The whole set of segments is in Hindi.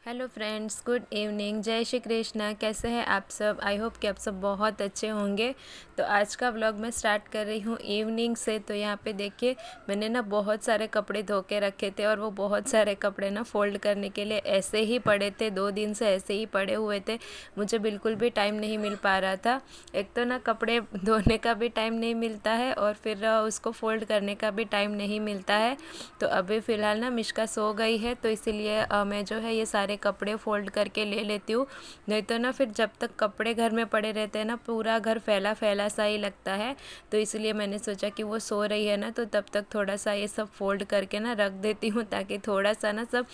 Hello friends, good evening. जय श्री कृष्णा। कैसे हैं आप सब? आई होप कि आप सब बहुत अच्छे होंगे। तो आज का व्लॉग मैं स्टार्ट कर रही हूँ इवनिंग से। तो यहाँ पे देखिए, मैंने ना बहुत सारे कपड़े धो के रखे थे और वो बहुत सारे कपड़े ना फोल्ड करने के लिए ऐसे ही पड़े थे। 2 दिन से ऐसे ही पड़े हुए थे। मुझे बिल्कुल भी टाइम नहीं मिल पा रहा था। एक तो ना कपड़े धोने का भी टाइम नहीं मिलता है और फिर उसको फोल्ड करने का भी टाइम नहीं मिलता है। तो अभी फ़िलहाल ना मिष्का सो गई है, तो इसीलिए मैं जो है ये सारे कपड़े फोल्ड करके ले लेती हूँ। नहीं तो ना फिर जब तक कपड़े घर में पड़े रहते हैं ना, पूरा घर फैला फैला सा ही लगता है। तो इसलिए मैंने सोचा कि वो सो रही है ना, तो तब तक थोड़ा सा ये सब फोल्ड करके ना रख देती हूँ, ताकि थोड़ा सा ना सब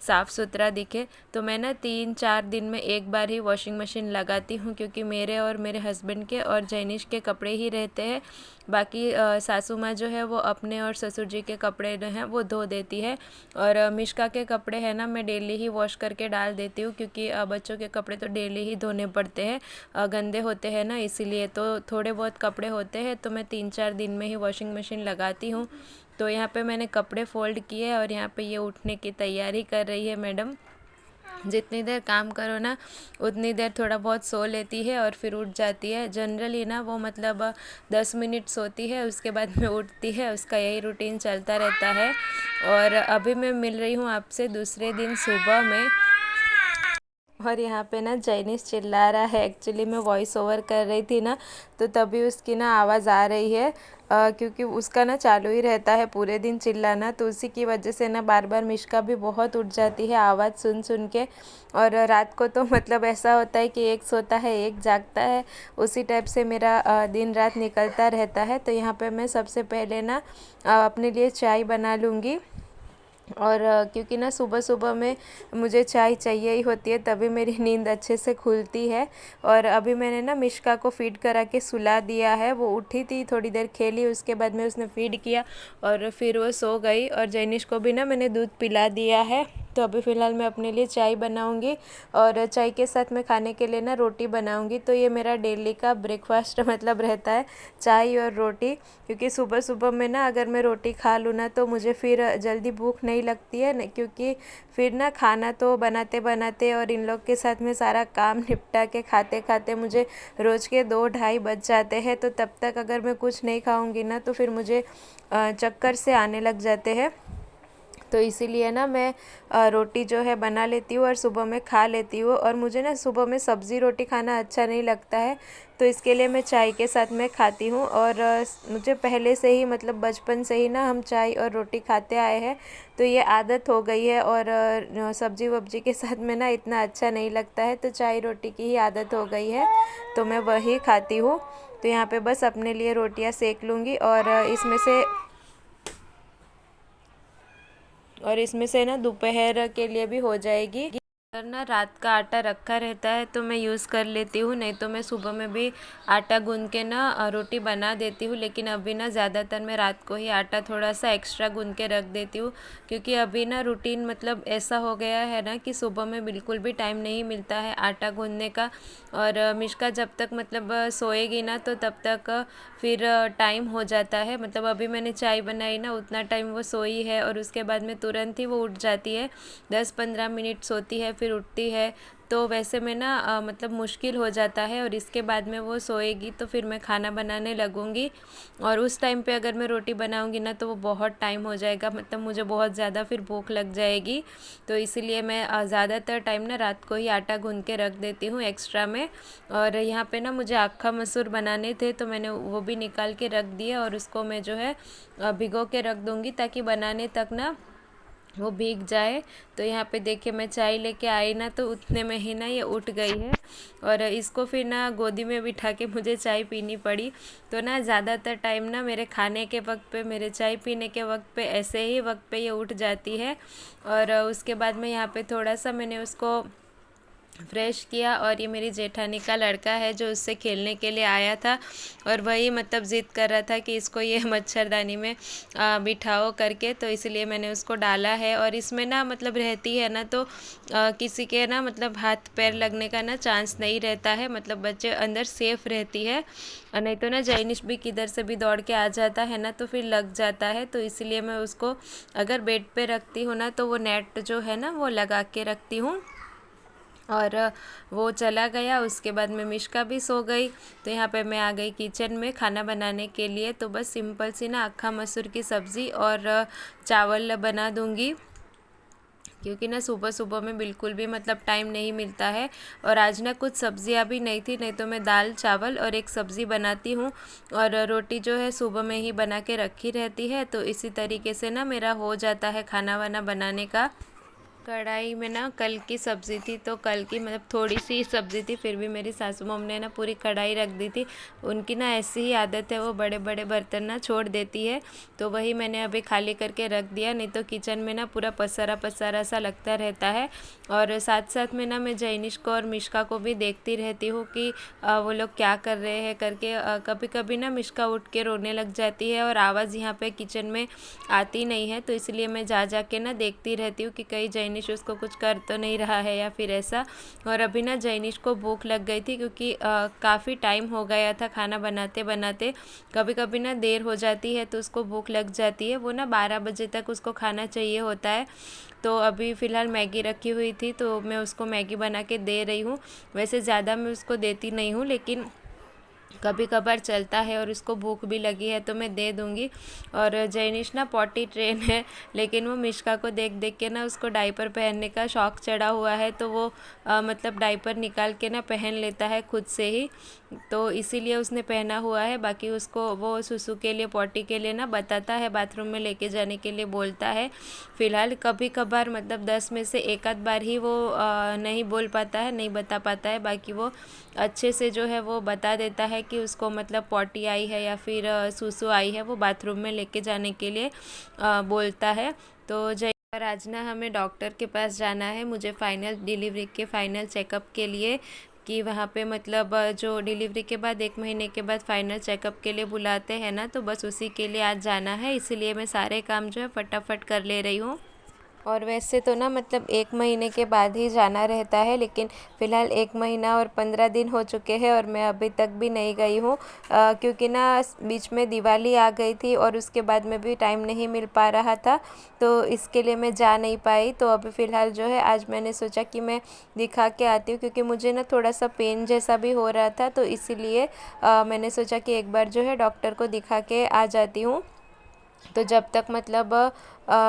साफ़ सुथरा दिखे। तो मैं ना 3-4 दिन में एक बार ही वॉशिंग मशीन लगाती हूँ, क्योंकि मेरे और मेरे हस्बैंड के और जैनिश के कपड़े ही रहते हैं। बाकी सासू माँ जो है वो अपने और ससुर जी के कपड़े जो हैं वो धो देती है। और मिष्का के कपड़े हैं ना, मैं डेली ही वॉश करके डाल देती हूँ, क्योंकि बच्चों के कपड़े तो डेली ही धोने पड़ते हैं, गंदे होते हैं ना, इसीलिए। तो थोड़े बहुत कपड़े होते हैं तो मैं 3-4 दिन में ही वॉशिंग मशीन लगाती हूँ। तो यहाँ पे मैंने कपड़े फ़ोल्ड किए और यहाँ पे ये उठने की तैयारी कर रही है मैडम। जितनी देर काम करो ना, उतनी देर थोड़ा बहुत सो लेती है और फिर उठ जाती है। जनरली ना वो मतलब 10 मिनट सोती है, उसके बाद में उठती है। उसका यही रूटीन चलता रहता है। और अभी मैं मिल रही हूँ आपसे दूसरे दिन सुबह में। और यहाँ पे ना जैनिस चिल्ला रहा है। एक्चुअली मैं वॉइस ओवर कर रही थी ना, तो तभी उसकी ना आवाज़ आ रही है। क्योंकि उसका ना चालू ही रहता है पूरे दिन चिल्लाना, तो उसी की वजह से ना बार बार मिष्का भी बहुत उठ जाती है आवाज़ सुन सुन के। और रात को तो मतलब ऐसा होता है कि एक सोता है एक जागता है, उसी टाइप से मेरा दिन रात निकलता रहता है। तो यहाँ पे मैं सबसे पहले ना अपने लिए चाय बना लूँगी। और क्योंकि ना सुबह सुबह में मुझे चाय चाहिए ही होती है, तभी मेरी नींद अच्छे से खुलती है। और अभी मैंने ना मिष्का को फ़ीड करा के सुला दिया है। वो उठी थी, थोड़ी देर खेली, उसके बाद में उसने फ़ीड किया और फिर वो सो गई। और जैनिश को भी ना मैंने दूध पिला दिया है। तो अभी फ़िलहाल मैं अपने लिए चाय बनाऊंगी और चाय के साथ मैं खाने के लिए ना रोटी बनाऊंगी। तो ये मेरा डेली का ब्रेकफास्ट मतलब रहता है, चाय और रोटी। क्योंकि सुबह सुबह में ना अगर मैं रोटी खा लूँ ना, तो मुझे फिर जल्दी भूख नहीं लगती है न, क्योंकि फिर ना खाना तो बनाते बनाते और इन लोग के साथ में सारा काम निपटा के खाते खाते मुझे रोज़ के 2-2:30 बज जाते हैं। तो तब तक अगर मैं कुछ नहीं खाऊंगी ना, तो फिर मुझे चक्कर से आने लग जाते हैं। तो इसीलिए ना मैं रोटी जो है बना लेती हूँ और सुबह में खा लेती हूँ। और मुझे ना सुबह में सब्ज़ी रोटी खाना अच्छा नहीं लगता है, तो इसके लिए मैं चाय के साथ में खाती हूँ। और मुझे पहले से ही मतलब बचपन से ही ना हम चाय और रोटी खाते आए हैं, तो ये आदत हो गई है। और सब्ज़ी वब्जी के साथ में ना इतना अच्छा नहीं लगता है, तो चाय रोटी की ही आदत हो गई है, तो मैं वही खाती हूँ। तो यहाँ पे बस अपने लिए रोटियाँ सेक लूँगी और इसमें से ना दोपहर के लिए भी हो जाएगी। अगर ना रात का आटा रखा रहता है तो मैं यूज़ कर लेती हूँ, नहीं तो मैं सुबह में भी आटा गूंद के ना रोटी बना देती हूँ। लेकिन अभी ना ज़्यादातर मैं रात को ही आटा थोड़ा सा एक्स्ट्रा गूंद के रख देती हूँ, क्योंकि अभी ना रूटीन मतलब ऐसा हो गया है ना कि सुबह में बिल्कुल भी टाइम नहीं मिलता है आटा गूंदने का। और मिष्का जब तक मतलब सोएगी ना, तो तब तक फिर टाइम हो जाता है। मतलब अभी मैंने चाय बनाई ना, उतना टाइम वो सोई है और उसके बाद में तुरंत ही वो उठ जाती है। 10-15 मिनट सोती है फिर उठती है। तो वैसे में ना मतलब मुश्किल हो जाता है। और इसके बाद में वो सोएगी तो फिर मैं खाना बनाने लगूँगी। और उस टाइम पे अगर मैं रोटी बनाऊँगी ना, तो वो बहुत टाइम हो जाएगा, मतलब मुझे बहुत ज़्यादा फिर भूख लग जाएगी। तो इसीलिए मैं ज़्यादातर टाइम ना रात को ही आटा गूंद के रख देती हूँ एक्स्ट्रा में। और यहाँ पे ना मुझे अक्खा मसूर बनाने थे, तो मैंने वो भी निकाल के रख दिए और उसको मैं जो है भिगो के रख दूँगी, ताकि बनाने तक ना वो भीग जाए। तो यहाँ पे देखिए, मैं चाय लेके आई ना, तो उतने में ही ना ये उठ गई है। और इसको फिर ना गोदी में बिठा के मुझे चाय पीनी पड़ी। तो ना ज़्यादातर टाइम ना मेरे खाने के वक्त पे, मेरे चाय पीने के वक्त पे, ऐसे ही वक्त पे ये उठ जाती है। और उसके बाद में यहाँ पे थोड़ा सा मैंने उसको फ्रेश किया। और ये मेरी जेठानी का लड़का है जो उससे खेलने के लिए आया था, और वही मतलब ज़िद कर रहा था कि इसको ये मच्छरदानी में बिठाओ करके, तो इसलिए मैंने उसको डाला है। और इसमें ना मतलब रहती है ना, तो किसी के ना मतलब हाथ पैर लगने का ना चांस नहीं रहता है, मतलब बच्चे अंदर सेफ रहती है। और नहीं तो ना जैनिश भी किधर से भी दौड़ के आ जाता है ना, तो फिर लग जाता है। तो इसलिए मैं उसको अगर बेड पे रखती हूँ ना, तो वो नेट जो है ना वो लगा के रखती हूँ। और वो चला गया। उसके बाद में मिष्का भी सो गई। तो यहाँ पे मैं आ गई किचन में खाना बनाने के लिए। तो बस सिंपल सी ना अक्खा मसूर की सब्ज़ी और चावल बना दूँगी, क्योंकि ना सुबह सुबह में बिल्कुल भी मतलब टाइम नहीं मिलता है। और आज ना कुछ सब्जियां भी नहीं थी, नहीं तो मैं दाल चावल और एक सब्ज़ी बनाती हूँ, और रोटी जो है सुबह में ही बना के रखी रहती है। तो इसी तरीके से ना मेरा हो जाता है खाना वाना बनाने का। कढ़ाई में ना कल की सब्ज़ी थी, तो कल की मतलब थोड़ी सी सब्ज़ी थी, फिर भी मेरी सासू मम्मी ने ना पूरी कढ़ाई रख दी थी। उनकी ना ऐसी ही आदत है, वो बड़े बड़े बर्तन ना छोड़ देती है। तो वही मैंने अभी खाली करके रख दिया, नहीं तो किचन में ना पूरा पसारा पसारा सा लगता रहता है। और साथ साथ में ना मैं जैनिश को और मिष्का को भी देखती रहती हूँ कि वो लोग क्या कर रहे हैं करके। कभी कभी ना मिष्का उठ के रोने लग जाती है और आवाज़ यहाँ पे किचन में आती नहीं है, तो इसलिए मैं जा जा के ना देखती रहती हूँ कि कहीं जैनिश उसको कुछ कर तो नहीं रहा है या फिर ऐसा। और अभी ना जैनिश को भूख लग गई थी, क्योंकि काफ़ी टाइम हो गया था खाना बनाते बनाते। कभी कभी ना देर हो जाती है तो उसको भूख लग जाती है, वो ना 12 बजे तक उसको खाना चाहिए होता है। तो अभी फ़िलहाल मैगी रखी हुई थी, तो मैं उसको मैगी बना के दे रही हूँ। वैसे ज़्यादा मैं उसको देती नहीं हूँ, लेकिन कभी कभार चलता है और उसको भूख भी लगी है तो मैं दे दूँगी। और जैनिश ना पॉटी ट्रेन है, लेकिन वो मिष्का को देख देख के ना उसको डायपर पहनने का शौक़ चढ़ा हुआ है। तो वो मतलब डायपर निकाल के ना पहन लेता है खुद से ही, तो इसीलिए उसने पहना हुआ है। बाकी उसको वो सुसु के लिए पॉटी के लिए ना बताता है, बाथरूम में लेके जाने के लिए बोलता है। फ़िलहाल कभी कभार मतलब 10 में से एक आध बार ही वो नहीं बोल पाता है, नहीं बता पाता है। बाकी वो अच्छे से जो है वो बता देता है कि उसको मतलब पॉटी आई है या फिर सुसु आई है, वो बाथरूम में लेके जाने के लिए बोलता है। तो और आज ना हमें डॉक्टर के पास जाना है, मुझे फ़ाइनल डिलीवरी के फ़ाइनल चेकअप के लिए, कि वहाँ पे मतलब जो डिलीवरी के बाद 1 महीने के बाद फ़ाइनल चेकअप के लिए बुलाते हैं ना, तो बस उसी के लिए आज जाना है। इसीलिए मैं सारे काम जो है फटाफट कर ले रही हूँ। और वैसे तो ना मतलब 1 महीने के बाद ही जाना रहता है, लेकिन फ़िलहाल 1 महीना और 15 दिन हो चुके हैं और मैं अभी तक भी नहीं गई हूँ, क्योंकि ना बीच में दिवाली आ गई थी और उसके बाद में भी टाइम नहीं मिल पा रहा था, तो इसके लिए मैं जा नहीं पाई। तो अभी फ़िलहाल जो है आज मैंने सोचा कि मैं दिखा के आती हूँ, क्योंकि मुझे ना थोड़ा सा पेन जैसा भी हो रहा था, तो इसीलिए मैंने सोचा कि एक बार जो है डॉक्टर को दिखा के आ जाती हूँ। तो जब तक मतलब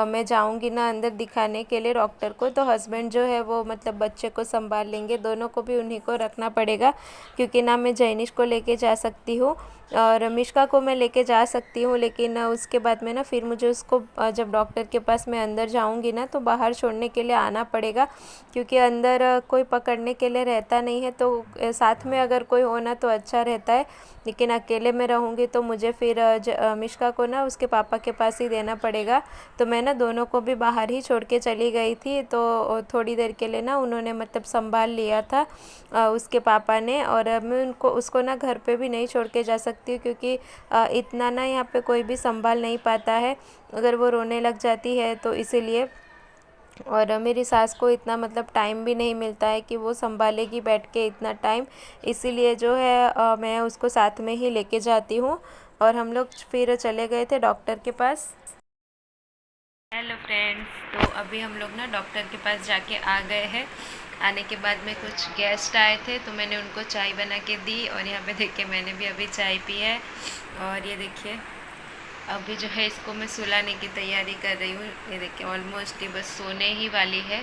मैं जाऊंगी ना अंदर दिखाने के लिए डॉक्टर को, तो हस्बैंड जो है वो मतलब बच्चे को संभाल लेंगे, दोनों को भी उन्हीं को रखना पड़ेगा, क्योंकि ना मैं जैनिश को लेके जा सकती हूँ और मिष्का को मैं लेके जा सकती हूँ, लेकिन उसके बाद में ना फिर मुझे उसको जब डॉक्टर के पास मैं अंदर जाऊँगी ना, तो बाहर छोड़ने के लिए आना पड़ेगा, क्योंकि अंदर कोई पकड़ने के लिए रहता नहीं है। तो साथ में अगर कोई होना तो अच्छा रहता है, लेकिन अकेले में रहूँगी तो मुझे फिर मिष्का को ना उसके पापा के पास ही देना पड़ेगा। तो मैं ना दोनों को भी बाहर ही छोड़ के चली गई थी, तो थोड़ी देर के लिए ना उन्होंने मतलब संभाल लिया था उसके पापा ने। और मैं उसको ना घर पे भी नहीं छोड़ के जा सकती हूँ, क्योंकि इतना ना यहाँ पे कोई भी संभाल नहीं पाता है अगर वो रोने लग जाती है, तो इसीलिए। और मेरी सास को इतना मतलब टाइम भी नहीं मिलता है कि वो संभालेगी बैठ के इतना टाइम, इसीलिए जो है मैं उसको साथ में ही लेके जाती हूँ। और हम लोग फिर चले गए थे डॉक्टर के पास। हेलो फ्रेंड्स, तो अभी हम लोग ना डॉक्टर के पास जाके आ गए हैं। आने के बाद में कुछ गेस्ट आए थे, तो मैंने उनको चाय बना के दी, और यहाँ पे देखिए मैंने भी अभी चाय पी है। और ये देखिए अभी जो है इसको मैं सुलाने की तैयारी कर रही हूँ। ये देखिए ऑलमोस्ट ये बस सोने ही वाली है।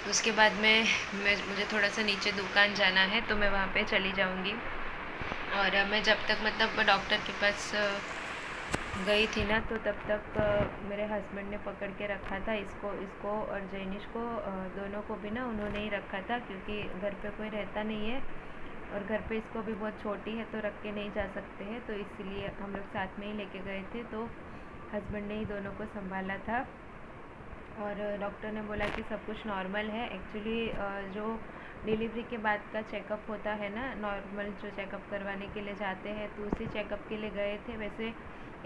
उसके बाद में मुझे थोड़ा सा नीचे दुकान जाना है, तो मैं वहाँ पे चली जाऊँगी। और मैं जब तक मतलब डॉक्टर के पास गई थी ना, तो तब तक मेरे हस्बैंड ने पकड़ के रखा था इसको और जैनिश को, दोनों को भी ना उन्होंने ही रखा था, क्योंकि घर पे कोई रहता नहीं है और घर पे इसको भी बहुत छोटी है तो रख के नहीं जा सकते हैं, तो इसलिए हम लोग साथ में ही लेके गए थे। तो हस्बैंड ने ही दोनों को संभाला था। और डॉक्टर ने बोला कि सब कुछ नॉर्मल है। एक्चुअली जो डिलीवरी के बाद का चेकअप होता है ना, नॉर्मल जो चेकअप करवाने के लिए जाते हैं, तो उसी चेकअप के लिए गए थे। वैसे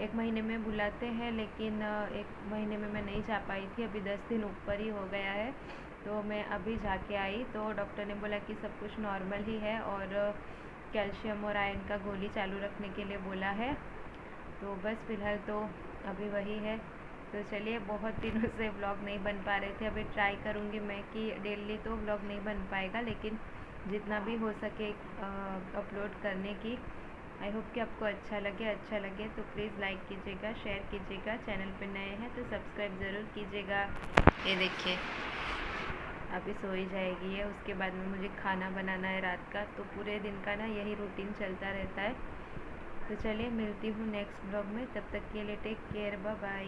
1 महीने में बुलाते हैं, लेकिन 1 महीने में मैं नहीं जा पाई थी, अभी 10 दिन ऊपर ही हो गया है, तो मैं अभी जाके आई। तो डॉक्टर ने बोला कि सब कुछ नॉर्मल ही है, और कैल्शियम और आयरन का गोली चालू रखने के लिए बोला है। तो बस फ़िलहाल तो अभी वही है। तो चलिए, बहुत दिनों से व्लॉग नहीं बन पा रहे थे। अभी ट्राई करूँगी मैं कि डेली तो व्लॉग नहीं बन पाएगा, लेकिन जितना भी हो सके अपलोड करने की। आई होप कि आपको अच्छा लगे तो प्लीज़ लाइक कीजिएगा, शेयर कीजिएगा। चैनल पे नए हैं तो सब्सक्राइब ज़रूर कीजिएगा। ये देखिए, अभी सो ही जाएगी है। उसके बाद में मुझे खाना बनाना है रात का, तो पूरे दिन का ना यही रूटीन चलता रहता है। तो चलिए, मिलती हूँ नेक्स्ट ब्लॉग में। तब तक के लिए टेक केयर, बाय बाय।